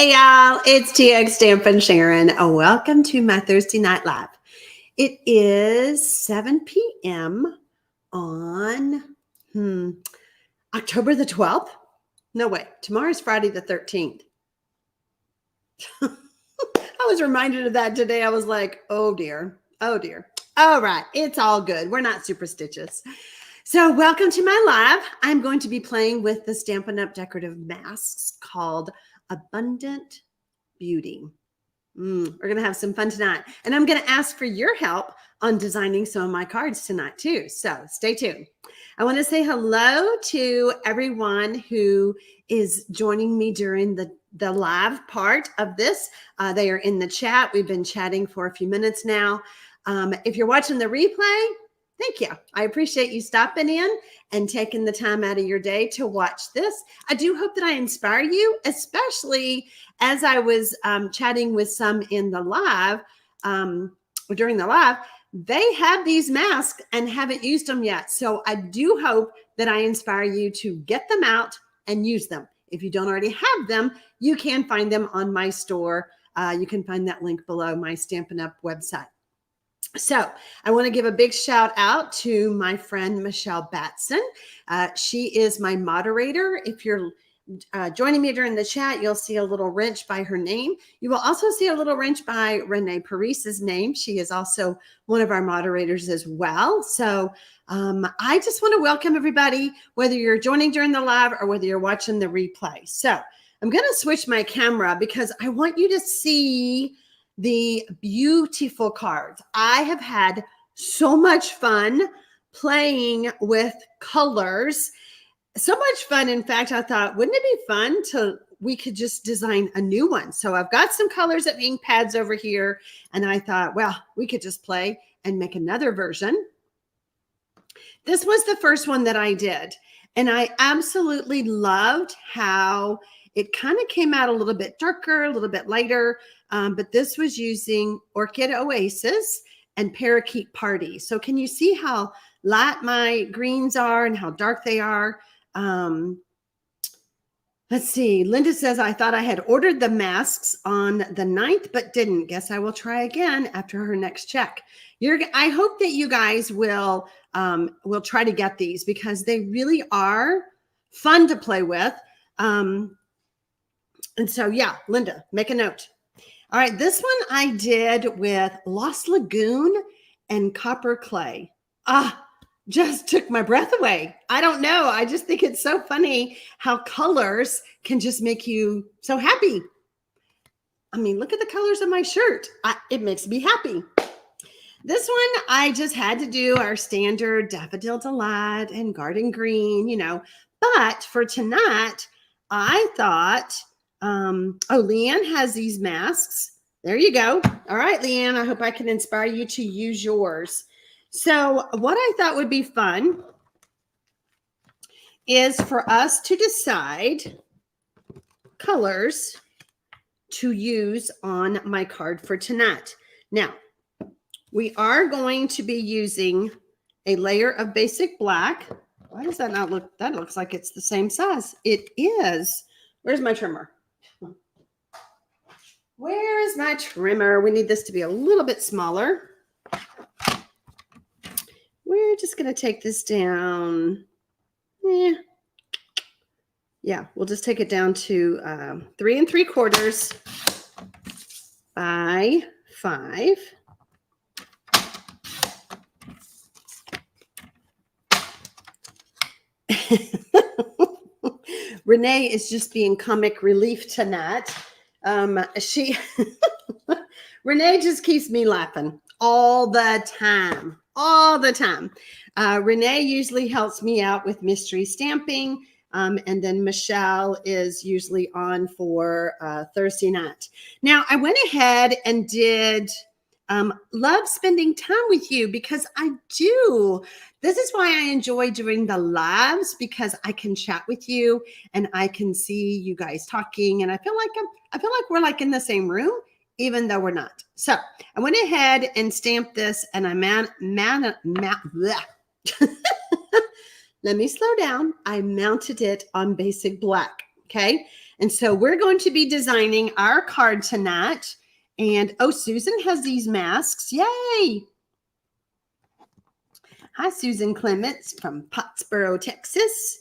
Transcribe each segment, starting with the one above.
Hey y'all, it's TxStampin Sharon. Welcome to my Thursday Night Live. It is 7 p.m. on October the 12th. No, wait, tomorrow's Friday the 13th. I was reminded of that today. I was like, oh dear, oh dear. All right, it's all good. We're not superstitious. So welcome to my live. I'm going to be playing with the Stampin' Up! Decorative masks called Abundant Beauty. We're going to have some fun tonight. And I'm going to ask for your help on designing some of my cards tonight too. So stay tuned. I want to say hello to everyone who is joining me during the live part of this. They are in the chat. We've been chatting for a few minutes now. If you're watching the replay, thank you. I appreciate you stopping in and taking the time out of your day to watch this. I do hope that I inspire you, especially as I was chatting with some in the live, during the live, they have these masks and haven't used them yet. So I do hope that I inspire you to get them out and use them. If you don't already have them, you can find them on my store. You can find that link below my Stampin' Up! Website. So I want to give a big shout out to my friend, Michelle Batson. She is my moderator. If you're joining me during the chat, you'll see a little wrench by her name. You will also see a little wrench by Renee Paris's name. She is also one of our moderators as well. So I just want to welcome everybody, whether you're joining during the live or whether you're watching the replay. So I'm going to switch my camera because I want you to see the beautiful cards. I have had so much fun playing with colors. So much fun. In fact, I thought, wouldn't it be fun we could just design a new one? So I've got some colors at ink pads over here. And I thought, well, we could just play and make another version. This was the first one that I did. And I absolutely loved how it kind of came out a little bit darker, a little bit lighter. But this was using Orchid Oasis and Parakeet Party. So can you see how light my greens are and how dark they are? Let's see. Linda says, I thought I had ordered the masks on the 9th, but didn't. Guess I will try again after her next check. I hope that you guys will try to get these because they really are fun to play with. And so, yeah, Linda, make a note. All right, this one I did with Lost Lagoon and copper clay. Just took my breath away. I don't know. I just think it's so funny how colors can just make you so happy. I mean, look at the colors of my shirt. It makes me happy. This one, I just had to do our standard Daffodil Delight and Garden Green, you know. But for tonight, I thought, Leanne has these masks. There you go. All right, Leanne, I hope I can inspire you to use yours. So what I thought would be fun is for us to decide colors to use on my card for tonight. Now, we are going to be using a layer of basic black. Why does that not look? That looks like it's the same size. It is. Where's my trimmer? Where is my trimmer? We need this to be a little bit smaller. We're just going to take this down. Yeah, we'll just take it down to 3 3/4 by 5. Renee is just being comic relief tonight. Renee just keeps me laughing all the time. Renee usually helps me out with mystery stamping. And then Michelle is usually on for Thursday night. Now, I went ahead and did love spending time with you because I do. This is why I enjoy doing the lives because I can chat with you and I can see you guys talking. And I feel like we're like in the same room, even though we're not. So I went ahead and stamped this and I let me slow down. I mounted it on basic black. Okay. And so we're going to be designing our card tonight. And oh, Susan has these masks. Yay! Hi, Susan Clements from Pottsboro, Texas.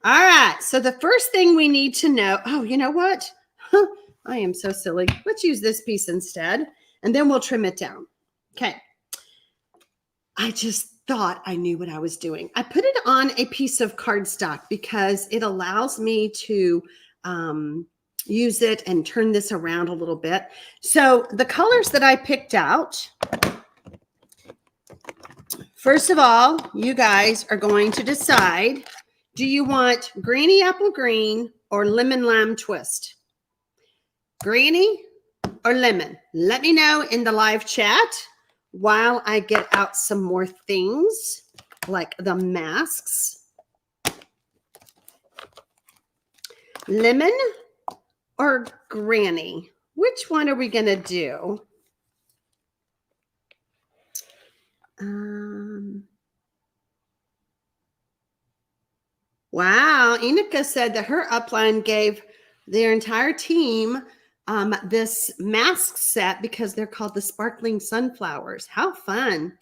All right, so the first thing we need to know, oh, you know what? I am so silly. Let's use this piece instead, and then we'll trim it down. Okay. I just thought I knew what I was doing. I put it on a piece of cardstock because it allows me to use it and turn this around a little bit. So the colors that I picked out, first of all, you guys are going to decide, do you want Granny Apple Green or Lemon Lime Twist? Granny or lemon? Let me know in the live chat while I get out some more things like the masks. Lemon or Granny? Which one are we going to do? Wow, Enika said that her upline gave their entire team this mask set because they're called the Sparkling Sunflowers. How fun.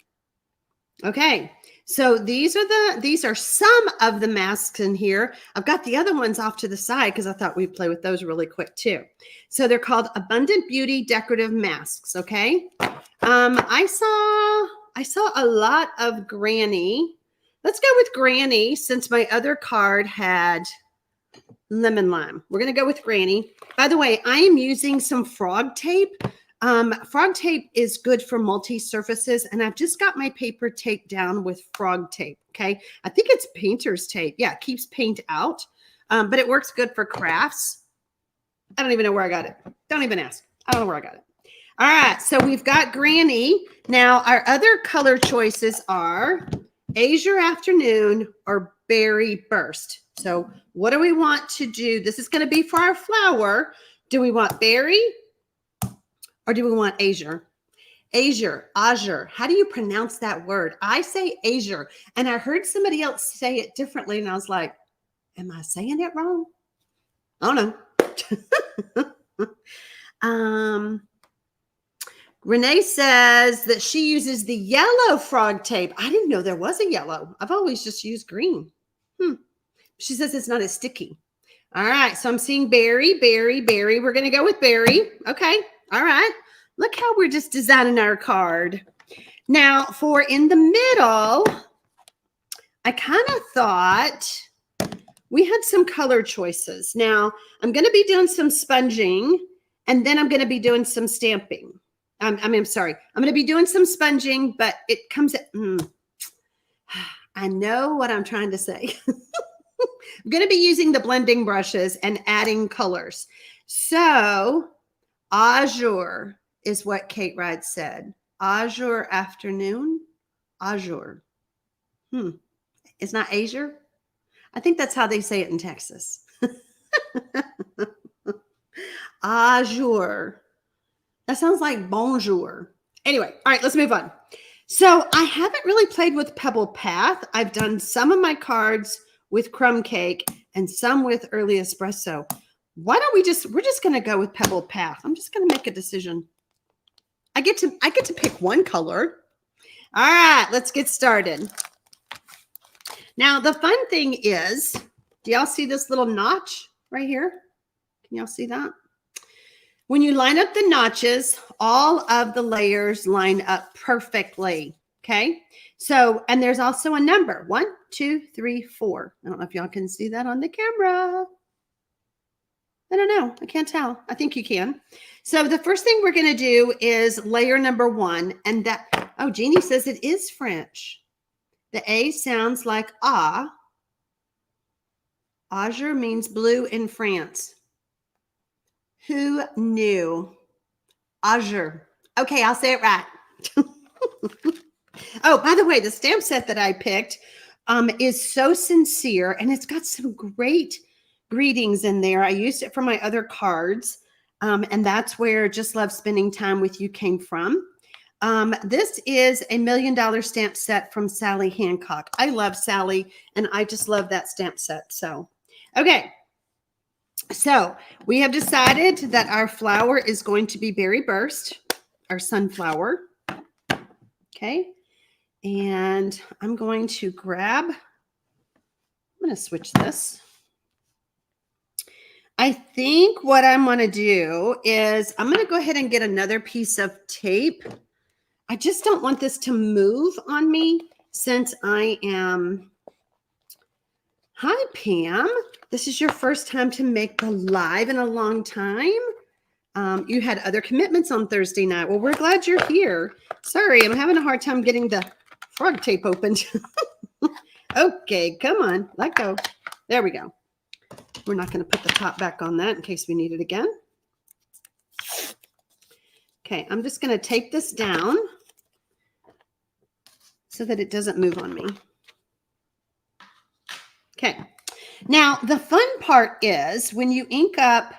Okay, so these are some of the masks in here. I've got the other ones off to the side because I thought we'd play with those really quick too. So they're called Abundant Beauty Decorative Masks, okay? I saw a lot of Granny. Let's go with Granny since my other card had lemon lime. We're going to go with Granny. By the way, I am using some frog tape. Frog tape is good for multi-surfaces, and I've just got my paper taped down with frog tape, okay? I think it's painter's tape. Yeah, it keeps paint out, but it works good for crafts. I don't even know where I got it. Don't even ask. I don't know where I got it. All right, so we've got Granny. Now, our other color choices are Azure Afternoon or Berry Burst. So what do we want to do? This is going to be for our flower. Do we want berry or do we want azure? Azure, azure. How do you pronounce that word? I say azure, and I heard somebody else say it differently, and I was like, am I saying it wrong? I don't know. Renee says that she uses the yellow frog tape. I didn't know there was a yellow. I've always just used green. She says it's not as sticky. All right, so I'm seeing berry, berry, berry. We're going to go with berry. Okay, all right. Look how we're just designing our card. Now, for in the middle, I kind of thought we had some color choices. Now, I'm going to be doing some sponging, and then I'm going to be doing some stamping. I'm sorry. I'm going to be doing some sponging, but it comes at, I know what I'm trying to say. I'm going to be using the blending brushes and adding colors. So azure is what Kate Ride said. Azure Afternoon. Azure. It's not azure. I think that's how they say it in Texas. Azure. That sounds like bonjour. Anyway, all right, let's move on. So I haven't really played with Pebble Path. I've done some of my cards with crumb cake and some with early espresso. Why don't we're just going to go with Pebble Path. I'm just going to make a decision. I get to pick one color. All right, let's get started. Now, the fun thing is, do y'all see this little notch right here? Can y'all see that? When you line up the notches, all of the layers line up perfectly, okay? So, and there's also a number, 1, 2, 3, 4. I don't know if y'all can see that on the camera. I don't know. I can't tell. I think you can. So the first thing we're going to do is layer number 1. And that, oh, Jeannie says it is French. The A sounds like ah. Azure means blue in France. Who knew? Azure. Okay, I'll say it right. Oh, by the way, the stamp set that I picked is so sincere, and it's got some great greetings in there. I used it for my other cards, and that's where Just Love Spending Time with You came from. This is a $1 million stamp set from Sally Hancock. I love Sally, and I just love that stamp set. So, okay. So we have decided that our flower is going to be berry burst, our sunflower. Okay. And I'm going to I'm going to switch this. I think what I'm going to do is I'm going to go ahead and get another piece of tape. I just don't want this to move on me since I am... Hi, Pam. This is your first time to make the live in a long time. You had other commitments on Thursday night. Well, we're glad you're here. Sorry, I'm having a hard time getting the frog tape opened. Okay, come on, let go. There we go. We're not going to put the top back on that in case we need it again. Okay, I'm just going to tape this down so that it doesn't move on me. Okay, now the fun part is when you ink up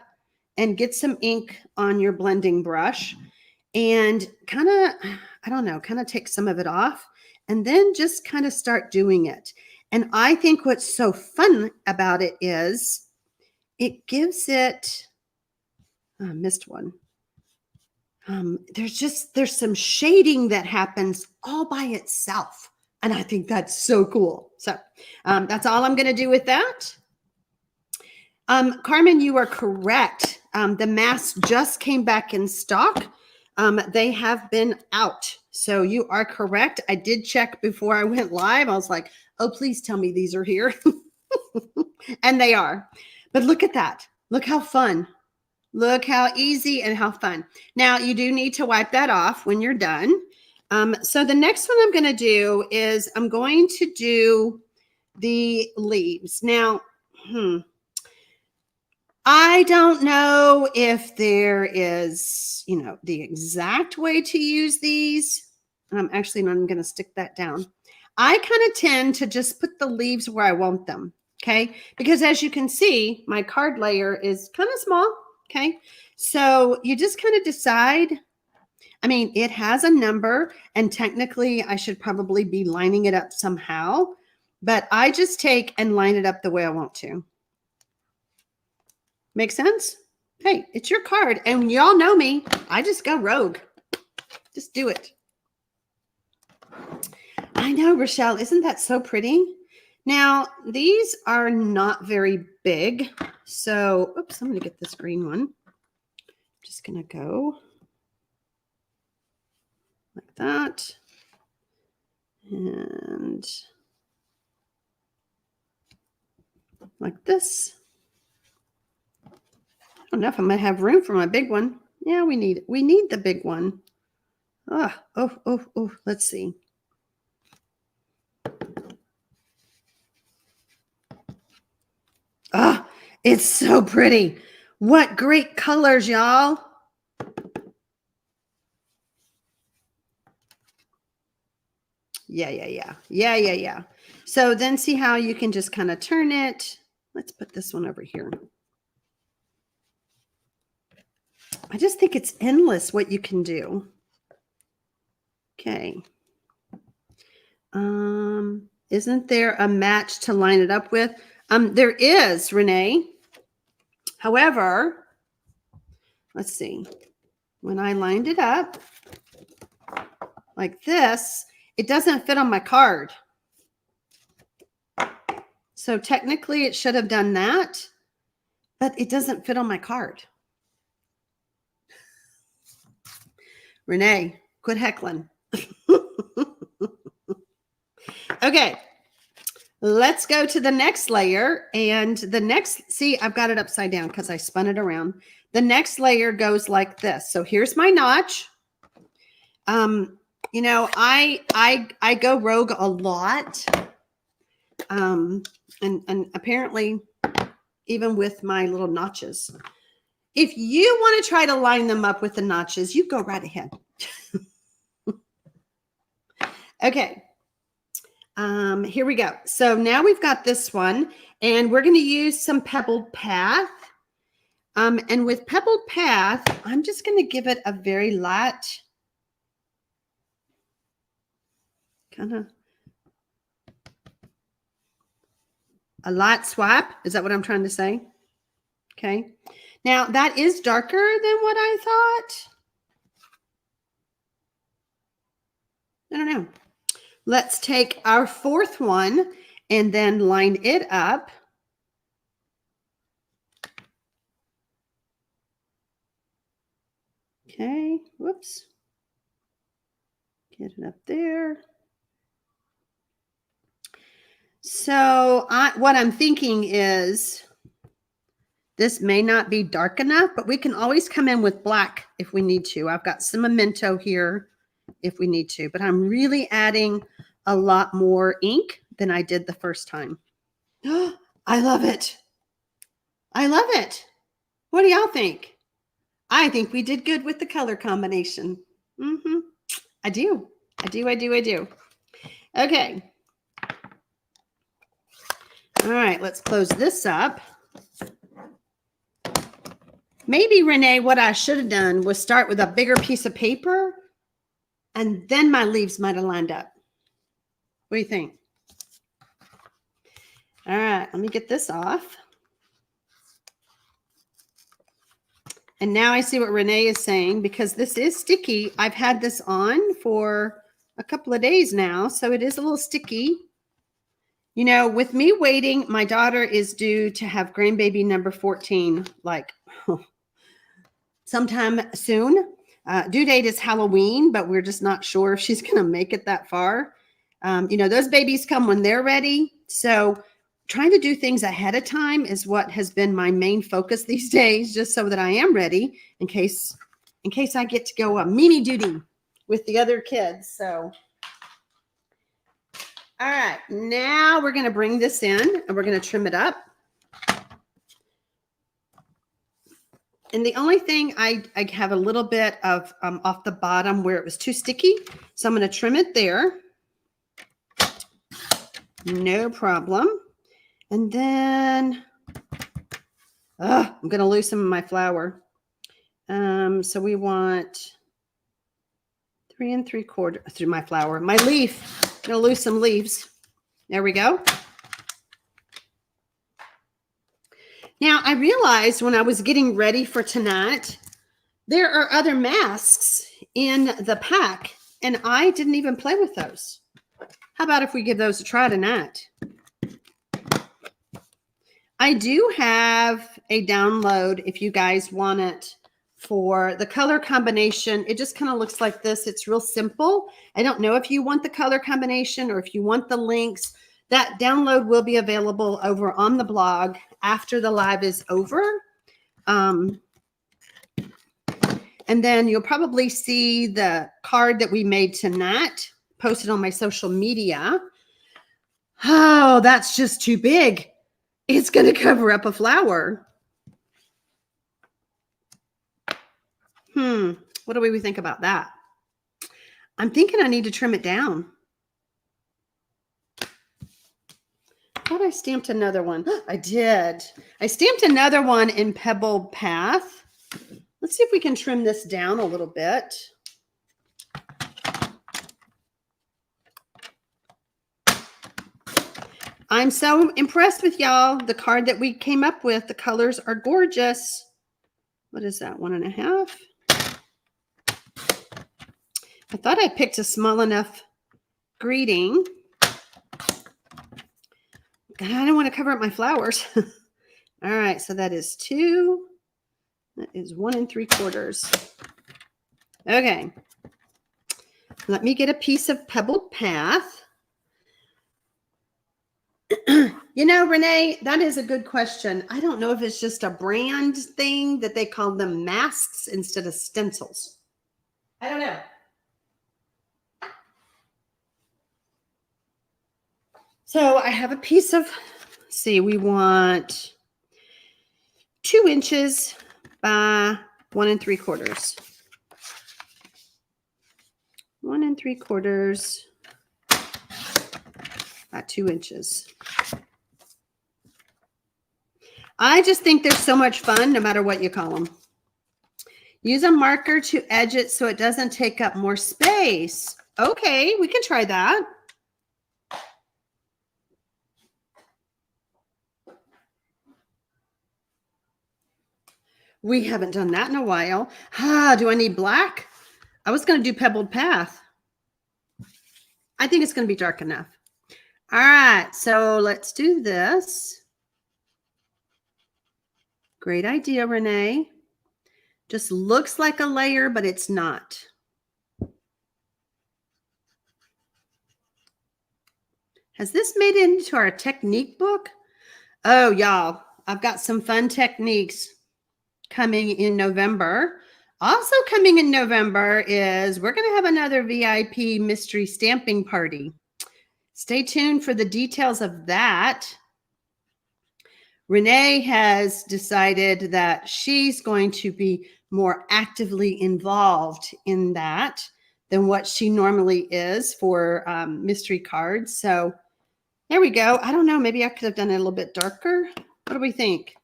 and get some ink on your blending brush and kind of, I don't know, kind of take some of it off and then just kind of start doing it. And I think what's so fun about it is it gives it, I missed one. There's some shading that happens all by itself. And I think that's so cool. So that's all I'm going to do with that. Carmen, you are correct. The masks just came back in stock. They have been out. So you are correct. I did check before I went live. I was like, oh, please tell me these are here. And they are. But look at that. Look how fun. Look how easy and how fun. Now, you do need to wipe that off when you're done. So the next one I'm going to do is I'm going to do the leaves. Now, I don't know if there is, the exact way to use these. I'm actually not going to stick that down. I kind of tend to just put the leaves where I want them. Okay. Because as you can see, my card layer is kind of small. Okay. So you just kind of decide. I mean, it has a number and technically I should probably be lining it up somehow, but I just take and line it up the way I want to. Make sense? Hey, it's your card and y'all know me. I just go rogue. Just do it. I know, Rochelle. Isn't that so pretty? Now, these are not very big. So, oops, I'm going to get this green one. I'm just going to go like that. And like this. I don't know if I'm going to have room for my big one. Yeah, we need the big one. Oh, let's see. Oh, it's so pretty. What great colors, y'all. Yeah. So then see how you can just kind of turn it. Let's put this one over here. I just think it's endless what you can do. Okay. Isn't there a match to line it up with? There is, Renee. However, let's see. When I lined it up like this, it doesn't fit on my card. So technically it should have done that, but it doesn't fit on my card. Renee, quit heckling. Okay, let's go to the next layer. And the next, see, I've got it upside down because I spun it around. The next layer goes like this. So here's my notch. You know, I go rogue a lot. And apparently even with my little notches. If you want to try to line them up with the notches, you go right ahead. Okay. Here we go. So now we've got this one and we're going to use some pebbled path. And with pebbled path, I'm just going to give it a very light kind of a light swipe. Is that what I'm trying to say? Okay. Now that is darker than what I thought. I don't know. Let's take our fourth one and then line it up. Okay. Whoops. Get it up there. So what I'm thinking is this may not be dark enough, but we can always come in with black if we need to. I've got some memento here if we need to, but I'm really adding a lot more ink than I did the first time. I love it. I love it. What do y'all think? I think we did good with the color combination. I do. Okay. All right, let's close this up. Maybe, Renee, what I should have done was start with a bigger piece of paper and then my leaves might have lined up. What do you think? All right, let me get this off. And now I see what Renee is saying, because this is sticky. I've had this on for a couple of days now, so it is a little sticky. You know, with me waiting, my daughter is due to have grandbaby number 14, like sometime soon. Due date is Halloween, but we're just not sure if she's going to make it that far. You know, those babies come when they're ready. So trying to do things ahead of time is what has been my main focus these days, just so that I am ready in case I get to go Mimi duty with the other kids. So, all right, now we're going to bring this in and we're going to trim it up. And the only thing I have a little bit of off the bottom where it was too sticky. So I'm going to trim it there. No problem. And then I'm going to lose some of my flour. So we want 3 3/4 through my flour. My leaf, I'm going to lose some leaves. There we go. Now, I realized when I was getting ready for tonight, there are other masks in the pack, and I didn't even play with those. How about if we give those a try tonight? I do have a download if you guys want it for the color combination. It just kind of looks like this. It's real simple. I don't know if you want the color combination or if you want the links. That download will be available over on the blog after the live is over. And then you'll probably see the card that we made tonight posted on my social media. Oh, that's just too big. It's going to cover up a flower. What do we think about that? I'm thinking I need to trim it down. I thought I stamped another one. I did. I stamped another one in Pebble Path. Let's see if we can trim this down a little bit. I'm so impressed with y'all. The card that we came up with, the colors are gorgeous. What is that, 1.5? I thought I picked a small enough greeting. God, I don't want to cover up my flowers. All right, so that is 2. That is 1 3/4. Okay. Let me get a piece of Pebbled Path. You know, Renee, that is a good question. I don't know if it's just a brand thing that they call them masks instead of stencils. I don't know. So I have a piece of, let's see, we want 2 inches by 1 3/4. 1 3/4 by 2 inches. I just think they're so much fun, no matter what you call them. Use a marker to edge it so it doesn't take up more space. Okay, we can try that. We haven't done that in a while. Ah, do I need black? I was going to do Pebbled Path. I think it's going to be dark enough. All right, so let's do this. Great idea, Renee. Just looks like a layer, but it's not. Has this made it into our technique book? Oh, y'all, I've got some fun techniques coming in November. Also coming in November is we're going to have another VIP mystery stamping party. Stay tuned for the details of that. Renee has decided that she's going to be more actively involved in that than what she normally is for mystery cards. So there we go. I don't know. Maybe I could have done it a little bit darker. What do we think?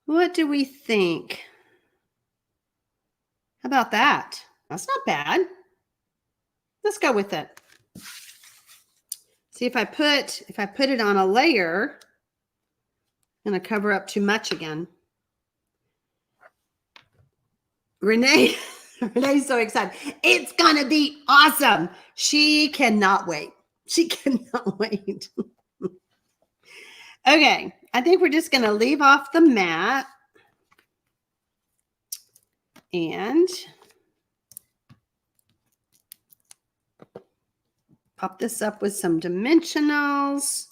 What do we think? How about that? That's not bad. Let's go with it. See if I put it on a layer, I'm going to cover up too much again. Renee's so excited. It's going to be awesome. She cannot wait. She cannot wait. Okay, I think we're just going to leave off the mat and pop this up with some dimensionals.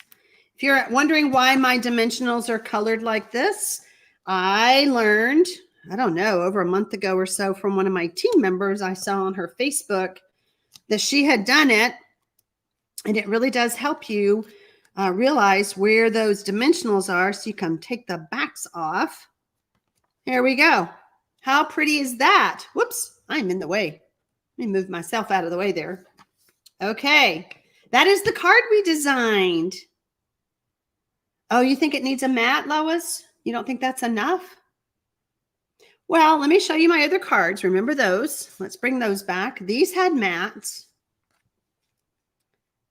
If you're wondering why my dimensionals are colored like this, I learned, I don't know, over a month ago or so from one of my team members I saw on her Facebook that she had done it, and it really does help you realize where those dimensionals are so you can take the backs off. Here we go. How pretty is that? Whoops, I'm in the way. Let me move myself out of the way there. Okay, that is the card we designed. Oh, you think it needs a mat, Lois? You don't think that's enough? Well, let me show you my other cards. Remember those? Let's bring those back. These had mats.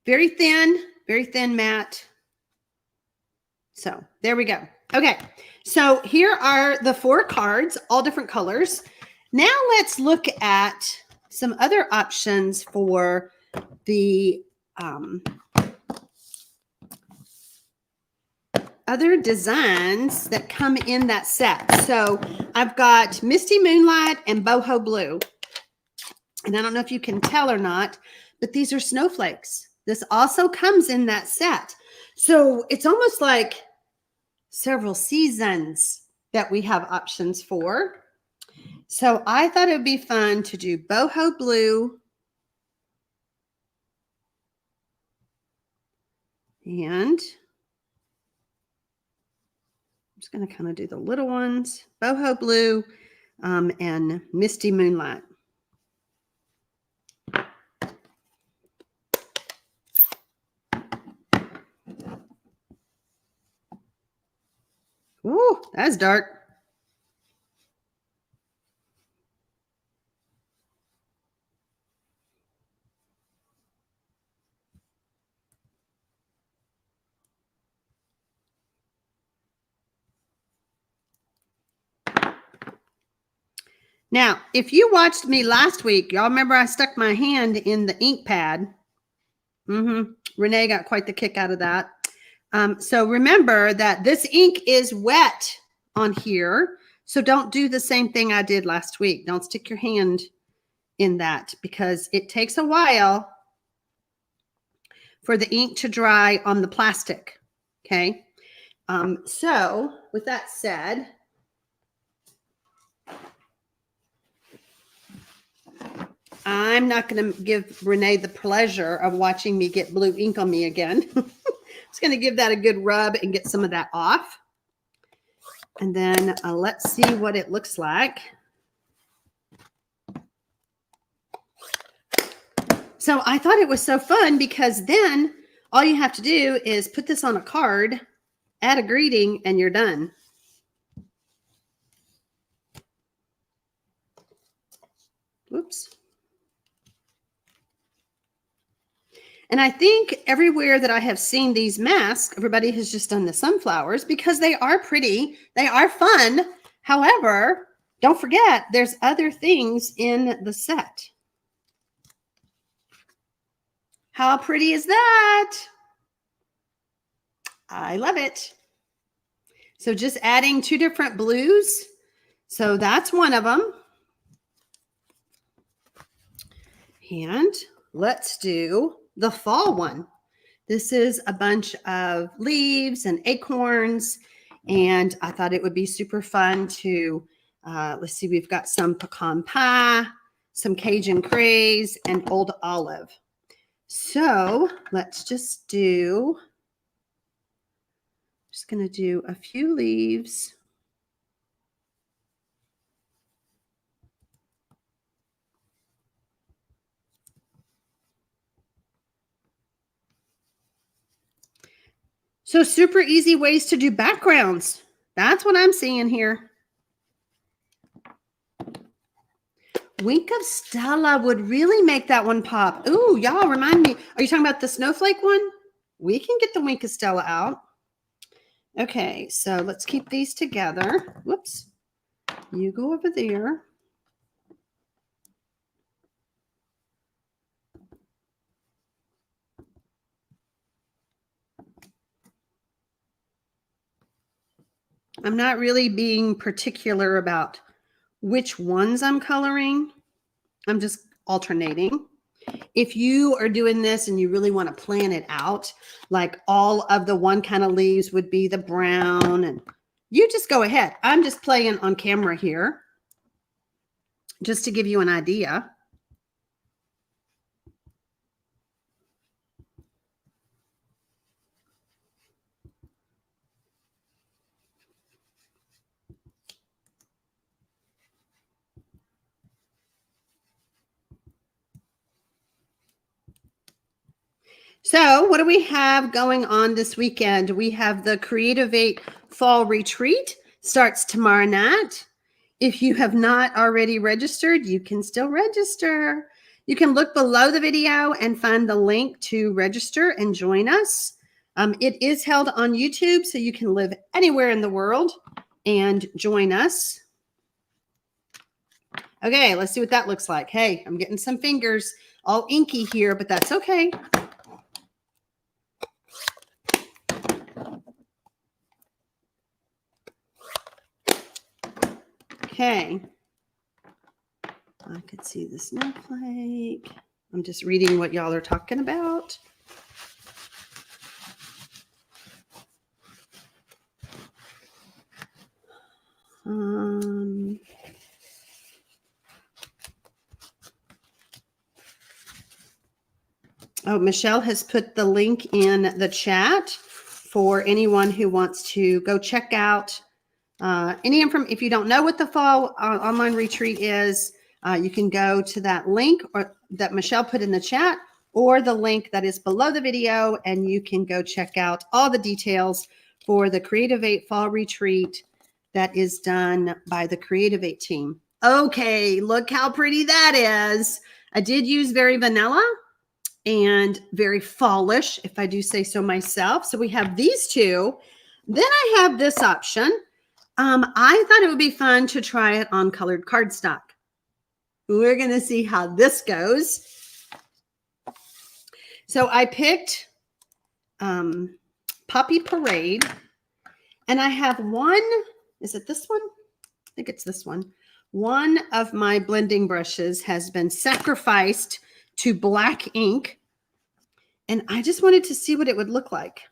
Very thin mat. So there we go. Okay, so here are the 4 cards, all different colors. Now let's look at some other options for the other designs that come in that set. So I've got Misty Moonlight and Boho Blue. And I don't know if you can tell or not, but these are snowflakes. This also comes in that set. So it's almost like several seasons that we have options for. So I thought it would be fun to do Boho Blue and I'm just going to kind of do the little ones, Boho Blue and Misty Moonlight. Ooh, that's dark. Now, if you watched me last week, y'all remember I stuck my hand in the ink pad. Renee got quite the kick out of that. So remember that this ink is wet on here. So don't do the same thing I did last week. Don't stick your hand in that because it takes a while for the ink to dry on the plastic. Okay. So with that said, I'm not going to give Renee the pleasure of watching me get blue ink on me again. Just going to give that a good rub and get some of that off. And then let's see what it looks like. So I thought it was so fun because then all you have to do is put this on a card, add a greeting, and you're done. Whoops. And I think everywhere that I have seen these masks, everybody has just done the sunflowers because they are pretty. They are fun. However, don't forget, there's other things in the set. How pretty is that? I love it. So just adding 2 different blues. So that's one of them. And let's do the fall one. This is a bunch of leaves and acorns. And I thought it would be super fun to, let's see, we've got some pecan pie, some Cajun craze, and old olive. So let's just do, just going to do a few leaves. So super easy ways to do backgrounds. That's what I'm seeing here. Wink of Stella would really make that one pop. Ooh, y'all remind me. Are you talking about the snowflake one? We can get the Wink of Stella out. Okay, so let's keep these together. Whoops. You go over there. I'm not really being particular about which ones I'm coloring. I'm just alternating. If you are doing this and you really want to plan it out, like all of the one kind of leaves would be the brown, and you just go ahead. I'm just playing on camera here just to give you an idea. So what do we have going on this weekend? We have the Creative 8 Fall Retreat. Starts tomorrow night. If you have not already registered, you can still register. You can look below the video and find the link to register and join us. It is held on YouTube, so you can live anywhere in the world and join us. Okay, let's see what that looks like. Hey, I'm getting some fingers all inky here, but that's okay. Okay, I could see the snowflake. I'm just reading what y'all are talking about. Oh, Michelle has put the link in the chat for anyone who wants to go check out any information. If you don't know what the fall online retreat is, you can go to that link or that Michelle put in the chat, or the link that is below the video, and you can go check out all the details for the Creative 8 Fall Retreat that is done by the Creative 8 team. Okay, look how pretty that is. I did use very vanilla and very fallish, if I do say so myself. So we have these two. Then I have this option. I thought it would be fun to try it on colored cardstock. We're going to see how this goes. So I picked Poppy Parade, and I have one. Is it this one? I think it's this one. One of my blending brushes has been sacrificed to black ink, and I just wanted to see what it would look like.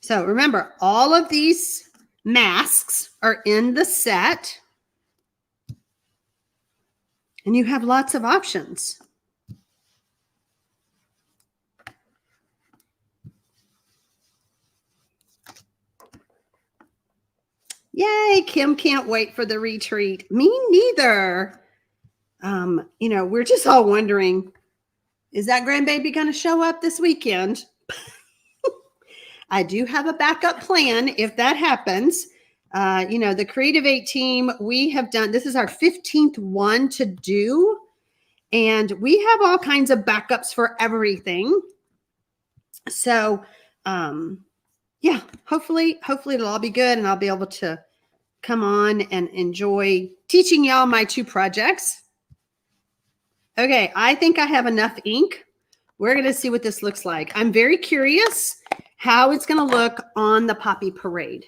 So remember, all of these masks are in the set, and you have lots of options. Yay, Kim can't wait for the retreat. Me neither. You know, we're just all wondering, is that grandbaby going to show up this weekend? I do have a backup plan if that happens. You know, the Creative 8 team, we have done, this is our 15th one to do. And we have all kinds of backups for everything. So, yeah, hopefully it'll all be good and I'll be able to come on and enjoy teaching y'all my 2 projects. Okay, I think I have enough ink. We're going to see what this looks like. I'm very curious how it's going to look on the Poppy Parade.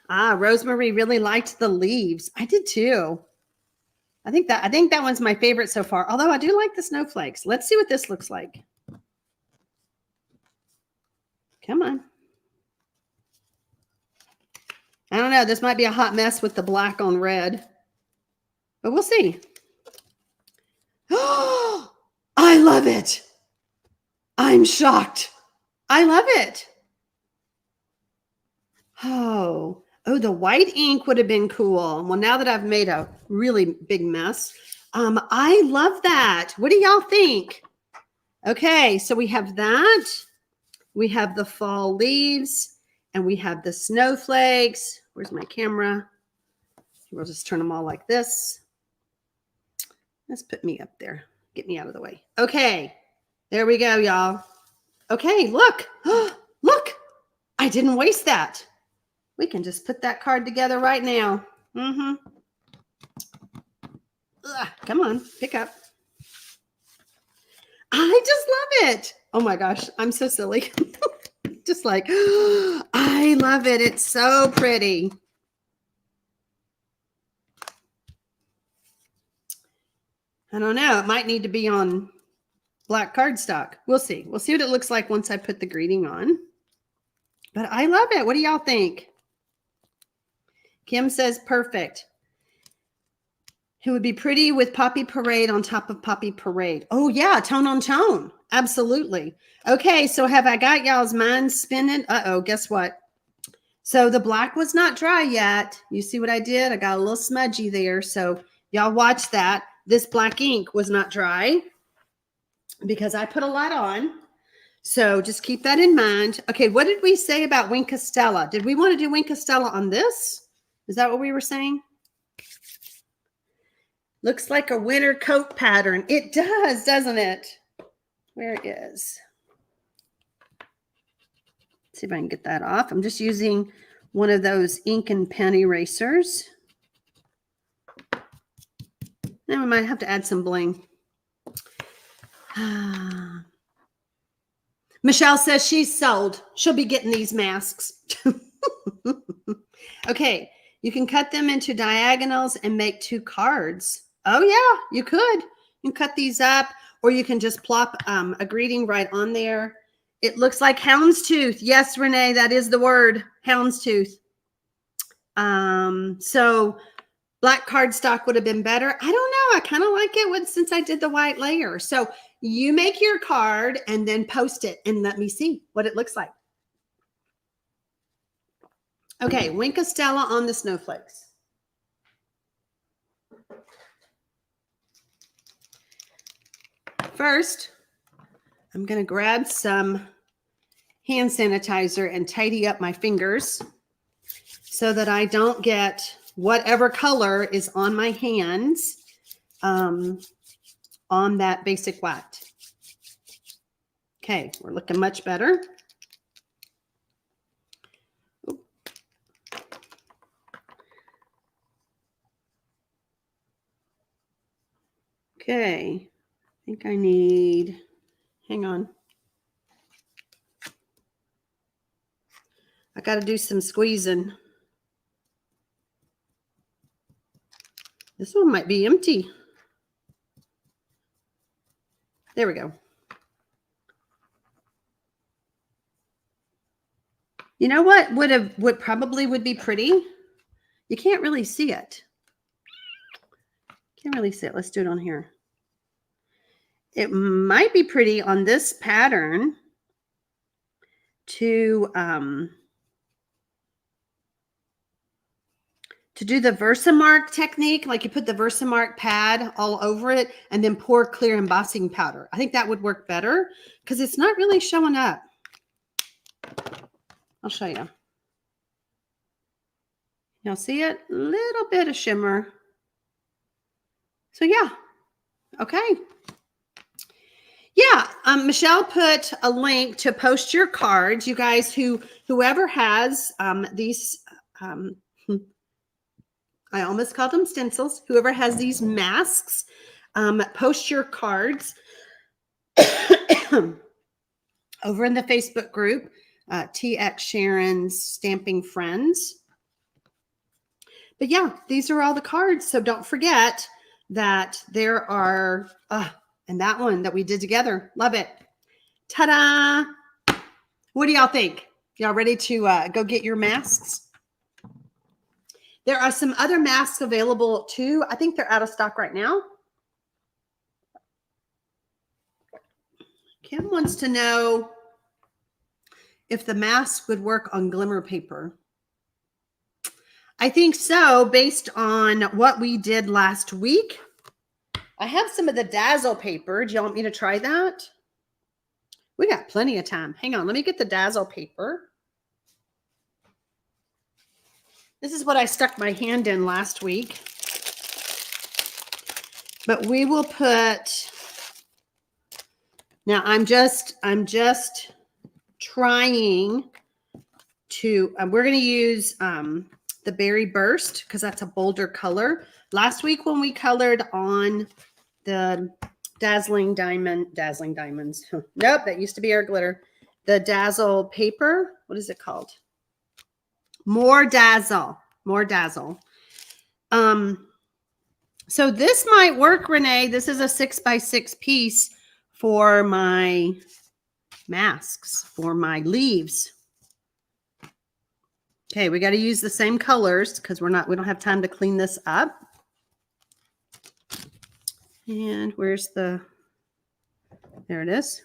Rosemary really liked the leaves. I did too. I think that one's my favorite so far. Although I do like the snowflakes. Let's see what this looks like. Come on. I don't know. This might be a hot mess with the black on red, but we'll see. Oh, I love it. I'm shocked. I love it. Oh, the white ink would have been cool. Well, now that I've made a really big mess, I love that. What do y'all think? Okay, so we have that. We have the fall leaves and we have the snowflakes. Where's my camera? We'll just turn them all like this. Let's put me up there. Get me out of the way. Okay, there we go, y'all. Okay, look. Look, I didn't waste that. We can just put that card together right now. Come on, pick up. I just love it. Oh my gosh, I'm so silly. Just like, I love it. It's so pretty. I don't know. It might need to be on black cardstock. We'll see. We'll see what it looks like once I put the greeting on. But I love it. What do y'all think? Kim says perfect. It would be pretty with Poppy Parade on top of Poppy Parade. Oh yeah, tone on tone. Absolutely. Okay, so have I got y'all's minds spinning? Uh-oh, guess what? So the black was not dry yet. You see what I did? I got a little smudgy there. So y'all watch that. This black ink was not dry because I put a lot on. So just keep that in mind. Okay, what did we say about Wink Castella? Did we want to do Wink Castella on this? Is that what we were saying? Looks like a winter coat pattern. It does, doesn't it? Where is? Let's see if I can get that off. I'm just using one of those ink and pen erasers. Now we might have to add some bling. Michelle says she's sold. She'll be getting these masks. Okay, you can cut them into diagonals and make 2 cards. Oh yeah, you could. You can cut these up, or you can just plop a greeting right on there. It looks like houndstooth. Yes, Renee, that is the word, houndstooth. So black cardstock would have been better. I don't know. I kind of like it since I did the white layer. So you make your card and then post it and let me see what it looks like. Okay, Wink Castella on the snowflakes. First, I'm going to grab some hand sanitizer and tidy up my fingers so that I don't get whatever color is on my hands on that basic white. Okay, we're looking much better. Okay, I think I need, hang on. I got to do some squeezing. This one might be empty. There we go. You know what probably would be pretty? You can't really see it. Can't really see it. Let's do it on here. It might be pretty on this pattern to do the Versamark technique, like you put the Versamark pad all over it and then pour clear embossing powder. I think that would work better because it's not really showing up. I'll show you. Y'all see it? Little bit of shimmer. So yeah, okay. Yeah, Michelle put a link to post your cards. You guys, whoever has these, I almost called them stencils. Whoever has these masks, post your cards over in the Facebook group, TX Sharon's Stamping Friends. But yeah, these are all the cards. So don't forget that there are, and that one that we did together. Love it. Ta-da. What do y'all think? Y'all ready to go get your masks? There are some other masks available too. I think they're out of stock right now. Kim wants to know if the mask would work on glimmer paper. I think so, based on what we did last week. I have some of the Dazzle paper. Do you want me to try that? We got plenty of time. Hang on, let me get the Dazzle paper. This is what I stuck my hand in last week. But we will put, now I'm just trying to, we're going to use the Berry Burst because that's a bolder color. Last week when we colored on the Dazzling Diamonds. Nope, that used to be our glitter. The Dazzle paper. What is it called? More Dazzle. So this might work, Renee. This is a 6x6 piece for my masks, for my leaves. Okay, we got to use the same colors because we don't have time to clean this up. And where's there it is.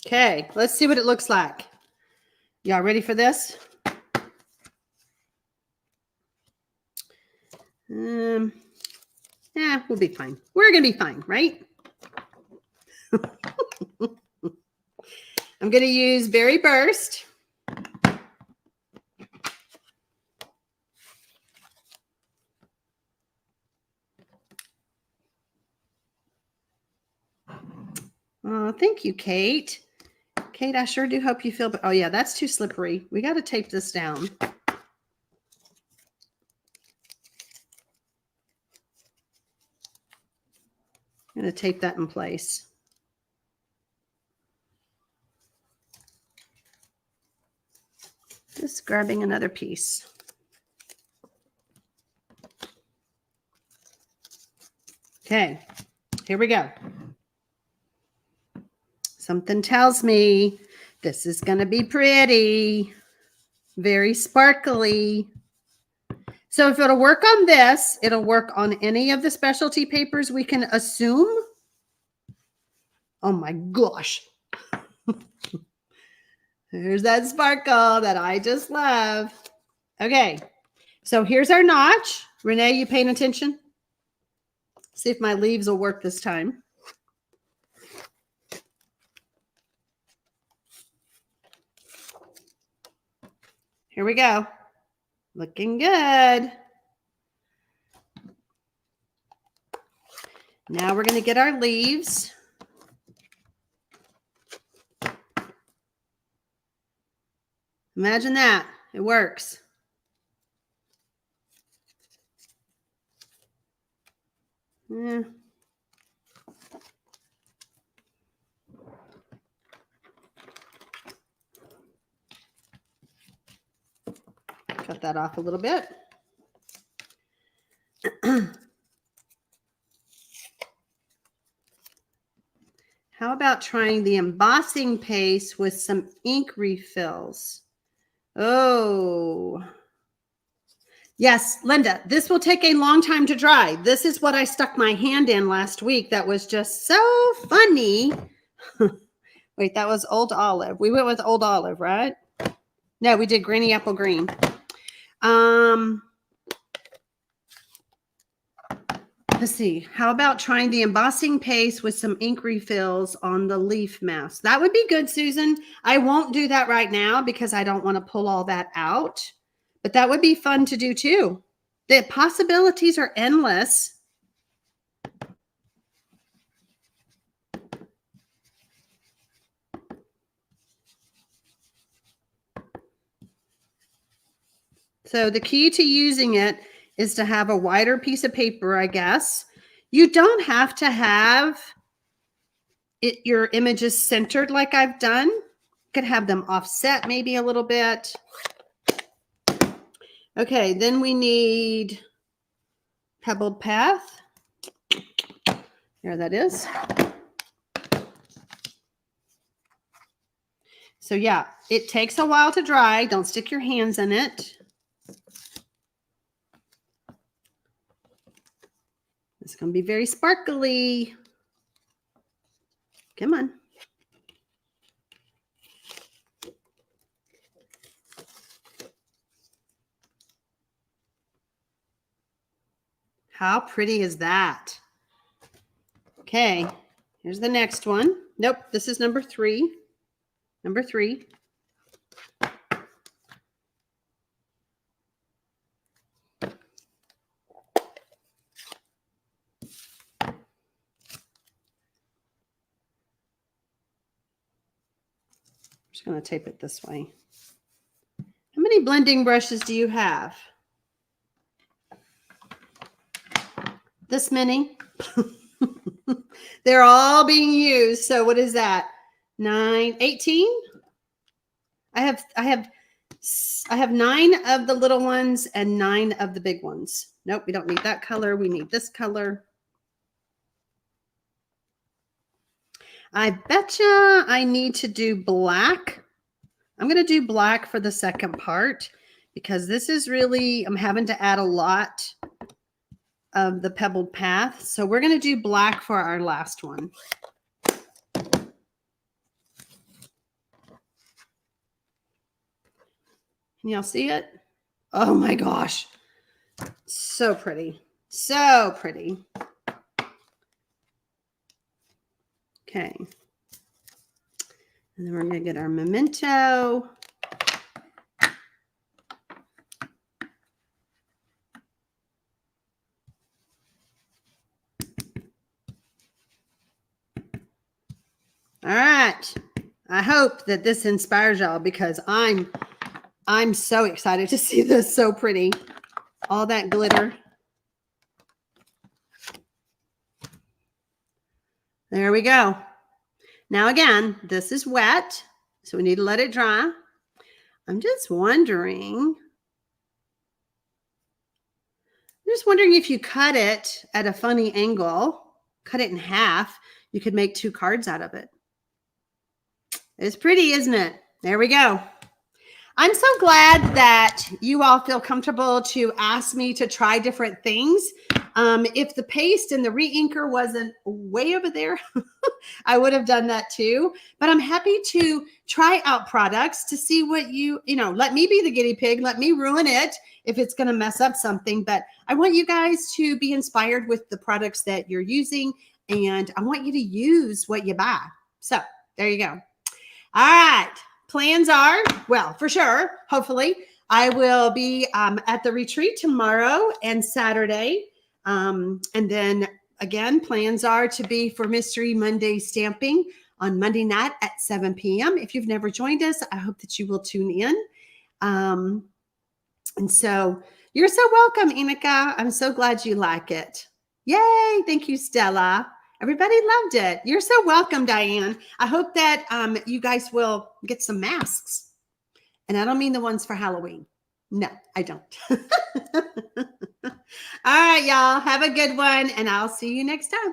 Okay, let's see what it looks like. Y'all ready for this? Yeah, we'll be fine. We're going to be fine, right? I'm going to use Berry Burst. Oh, thank you, Kate. Kate, I sure do hope you feel, oh yeah, that's too slippery. We got to tape this down. I'm going to tape that in place. Just grabbing another piece. Okay, here we go. Something tells me this is going to be pretty, very sparkly. So if it'll work on this, it'll work on any of the specialty papers we can assume. Oh my gosh. There's that sparkle that I just love. Okay, so here's our notch. Renee, you paying attention? See if my leaves will work this time. Here we go. Looking good. Now we're going to get our leaves. Imagine that. It works. Yeah. Cut that off a little bit. How about trying the embossing paste with some ink refills? Oh, yes, Linda, this will take a long time to dry. This is what I stuck my hand in last week. That was just so funny. Wait, that was Old Olive. We went with Old Olive, right? No, we did Granny Apple Green. let's see. How about trying the embossing paste with some ink refills on the leaf mask? That would be good, Susan. I won't do that right now because I don't want to pull all that out, but that would be fun to do too. The possibilities are endless. So the key to using it is to have a wider piece of paper, I guess. You don't have to have your images centered like I've done. You could have them offset maybe a little bit. Okay, then we need pebbled path. There that is. So yeah, it takes a while to dry. Don't stick your hands in it. It's going to be very sparkly. Come on. How pretty is that? Okay, here's the next one. Nope, this is number 3. Number 3. Just going to tape it this way. How many blending brushes do you have? This many? They're all being used. So what is that? 9, 18? I have 9 of the little ones and 9 of the big ones. Nope, we don't need that color. We need this color. I betcha I need to do black. I'm going to do black for the second part because this is really, I'm having to add a lot of the pebbled path. So we're going to do black for our last one. Can y'all see it? Oh my gosh. So pretty. So pretty. Okay. And then we're going to get our memento. All right. I hope that this inspires y'all because I'm so excited to see this. So pretty. All that glitter. There we go. Now again, this is wet, so we need to let it dry. I'm just wondering if you cut it at a funny angle, cut it in half, you could make 2 cards out of it. It's pretty, isn't it? There we go. I'm so glad that you all feel comfortable to ask me to try different things. If the paste and the re-inker wasn't way over there, I would have done that too. But I'm happy to try out products to see what let me be the guinea pig. Let me ruin it if it's going to mess up something. But I want you guys to be inspired with the products that you're using. And I want you to use what you buy. So there you go. All right. Plans are, well, for sure, hopefully, I will be at the retreat tomorrow and Saturday. And then again, plans are to be for Mystery Monday stamping on Monday night at 7 p.m. If you've never joined us, I hope that you will tune in. And so you're so welcome, Inika. I'm so glad you like it. Yay. Thank you, Stella. Everybody loved it. You're so welcome, Diane. I hope that you guys will get some masks. And I don't mean the ones for Halloween. No, I don't. All right, y'all. Have a good one, and I'll see you next time.